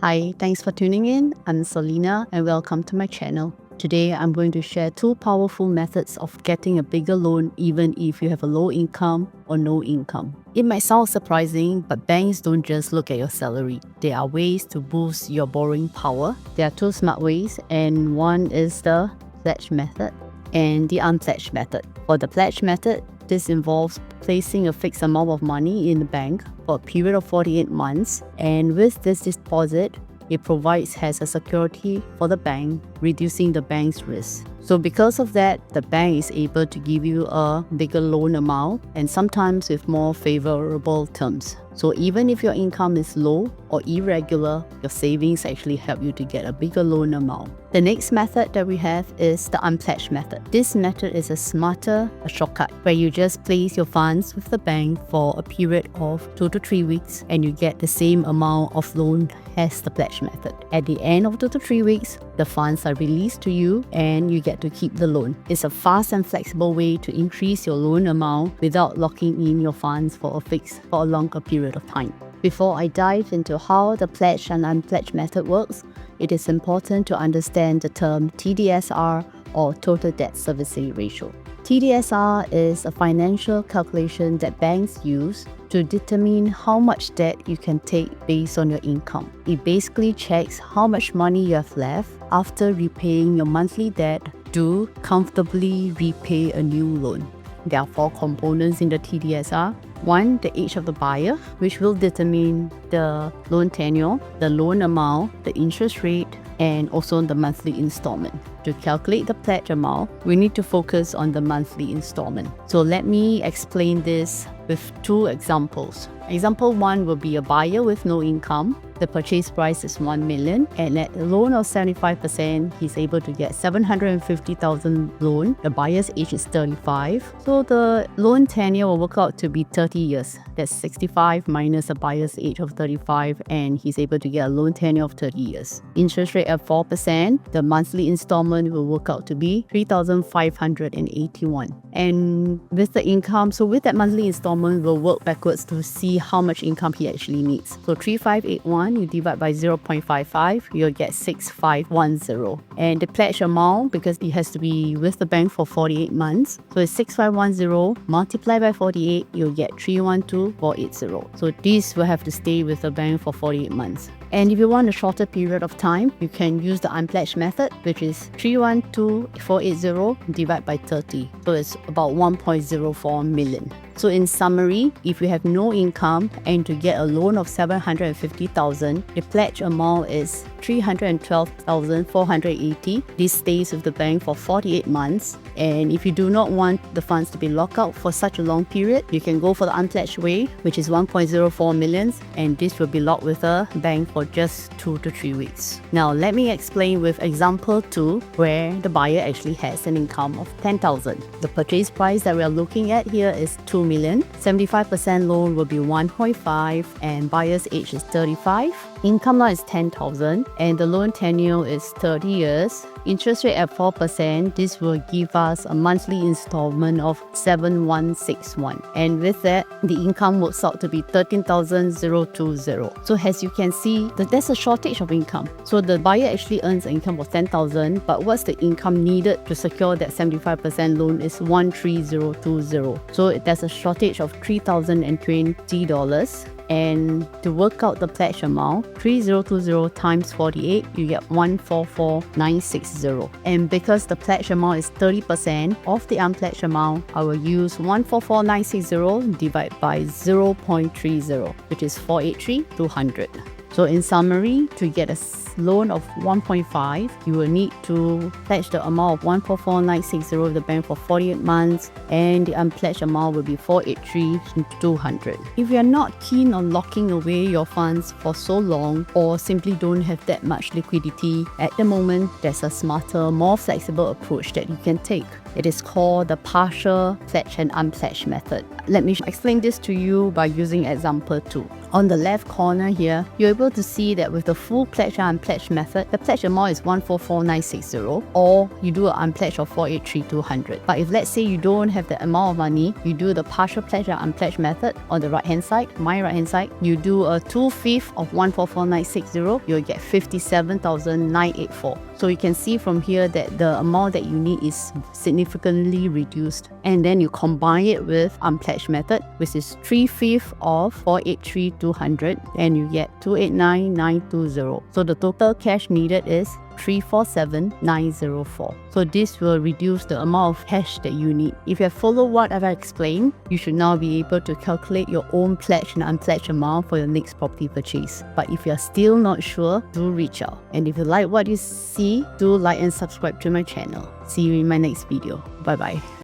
Hi, thanks for tuning in. I'm Selena and welcome to my channel. Today, I'm going to share two powerful methods of getting a bigger loan even if you have a low income or no income. It might sound surprising, but banks don't just look at your salary. There are ways to boost your borrowing power. There are two smart ways, and one is the pledge method and the unpledged method. For the pledge method, this involves placing a fixed amount of money in the bank for a period of 48 months, and with this deposit, it provides as a security for the bank, reducing the bank's risk. So because of that, the bank is able to give you a bigger loan amount and sometimes with more favorable terms. So even if your income is low or irregular, your savings actually help you to get a bigger loan amount. The next method that we have is the unpledged method. This method is a shortcut, where you just place your funds with the bank for a period of 2 to 3 weeks and you get the same amount of loan as the pledge method. At the end of 2 to 3 weeks, the funds are released to you and you get to keep the loan. It's a fast and flexible way to increase your loan amount without locking in your funds for a longer period of time. Before I dive into how the pledge and unpledged method works, it is important to understand the term TDSR, or Total Debt Servicing Ratio. TDSR is a financial calculation that banks use to determine how much debt you can take based on your income. It basically checks how much money you have left after repaying your monthly debt to comfortably repay a new loan. There are 4 components in the TDSR. 1, the age of the buyer, which will determine the loan tenure, the loan amount, the interest rate, and also the monthly installment. To calculate the pledge amount, we need to focus on the monthly installment. So let me explain this with 2 examples. Example 1 will be a buyer with no income. The purchase price is 1 million, and at a loan of 75%, he's able to get 750,000 loan. The buyer's age is 35, so the loan tenure will work out to be 30 years. That's 65 minus a buyer's age of 35, and he's able to get a loan tenure of 30 years. Interest rate at 4%, the monthly installment will work out to be 3,581. And with the income, so with that monthly installment, we'll work backwards to see how much income he actually needs. So 3,581, you divide by 0.55, you'll get 6,510. And the pledge amount, because it has to be with the bank for 48 months, so it's 6,510 multiplied by 48, you'll get 312,480. So this will have to stay with the bank for 48 months. And if you want a shorter period of time, you can use the unpledged method, which is 312,480 divided by 30. So it's about 1.04 million. So in summary, if you have no income and to get a loan of 750,000, the pledge amount is 312,480. This stays with the bank for 48 months. And if you do not want the funds to be locked out for such a long period, you can go for the unpledged way, which is 1.04 million, and this will be locked with a bank for just 2 to 3 weeks. Now let me explain with example 2, where the buyer actually has an income of 10,000. The purchase price that we are looking at here is 2 million. 75% loan will be 1.5, and buyer's age is 35. Income now is 10,000, and the loan tenure is 30 years. Interest rate at 4%, this will give us a monthly installment of 7,161. And with that, the income works out to be 13,020. So as you can see, there's a shortage of income. So the buyer actually earns an income of 10,000, but what's the income needed to secure that 75% loan is 13,020. So there's a shortage of $3,020. And to work out the pledge amount, 3,020 times 48, you get 144,960. And because the pledge amount is 30% of the unpledged amount, I will use 144,960 divided by 0.30, which is 483,200. So in summary, to get a loan of 1.5, you will need to pledge the amount of 144,960 with the bank for 48 months, and the unpledged amount will be 483,200. If you are not keen on locking away your funds for so long, or simply don't have that much liquidity at the moment, there's a smarter, more flexible approach that you can take. It is called the partial pledge and unpledged method. Let me explain this to you by using example 2. On the left corner here, you're able to see that with the full pledge and unpledged method, the pledge amount is 144,960, or you do an unpledged of 483,200. But if let's say you don't have the amount of money, you do the partial pledge and unpledged method on the right hand side, my right hand side, you do a 2/5 of 144,960, you'll get 57,984. So you can see from here that the amount that you need is significantly reduced. And then you combine it with unpledged method, which is 3/5 of 483,200, and you get 289,920. So the total cash needed is 347,904. So this will reduce the amount of cash that you need. If you have followed what I've explained, you should now be able to calculate your own pledged and unpledged amount for your next property purchase. But if you're still not sure, do reach out. And if you like what you see, do like and subscribe to my channel. See you in my next video. Bye bye.